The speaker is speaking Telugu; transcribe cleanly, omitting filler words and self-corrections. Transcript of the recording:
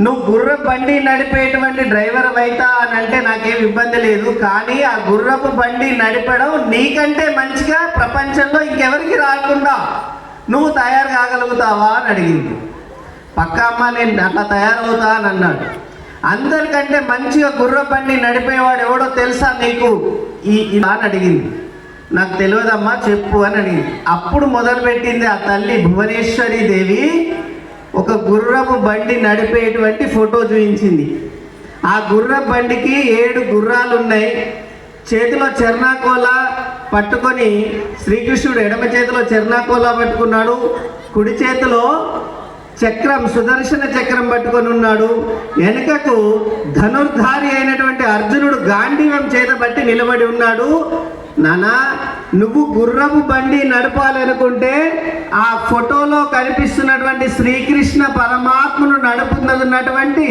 నువ్వు గుర్రపు బండి నడిపేటువంటి డ్రైవర్ అవుతా అని అంటే నాకేం ఇబ్బంది లేదు, కానీ ఆ గుర్రపు బండి నడిపడం నీకంటే మంచిగా ప్రపంచంలో ఇంకెవరికి రాకుండా నువ్వు తయారు కాగలుగుతావా అని అడిగింది. పక్క అమ్మ నేను అట్లా తయారవుతా అని అన్నాడు. అందరికంటే మంచిగా గుర్రపు బండి నడిపేవాడు ఎవడో తెలుసా నీకు అని అడిగింది. నాకు తెలియదమ్మా చెప్పు అని అడిగింది. అప్పుడు మొదలుపెట్టింది ఆ తల్లి భువనేశ్వరి దేవి ఒక గుర్రపు బండి నడిపేటువంటి ఫోటో చూపించింది. ఆ గుర్రపు బండికి 7 గుర్రాలు ఉన్నాయి. చేతిలో చెర్నాకోల పట్టుకొని శ్రీకృష్ణుడు ఎడమ చేతిలో చెర్నాకోల పట్టుకున్నాడు, కుడి చేతిలో చక్రం సుదర్శన చక్రం పట్టుకొని ఉన్నాడు. వెనుకకు ధనుర్ధారి అయినటువంటి అర్జునుడు గాంధీవం చేత బట్టి నిలబడి ఉన్నాడు. నానా నువ్వు గుర్రపు బండి నడపాలనుకుంటే ఆ ఫోటోలో కనిపిస్తున్నటువంటి శ్రీకృష్ణ పరమాత్మను నడుపుతున్నటువంటి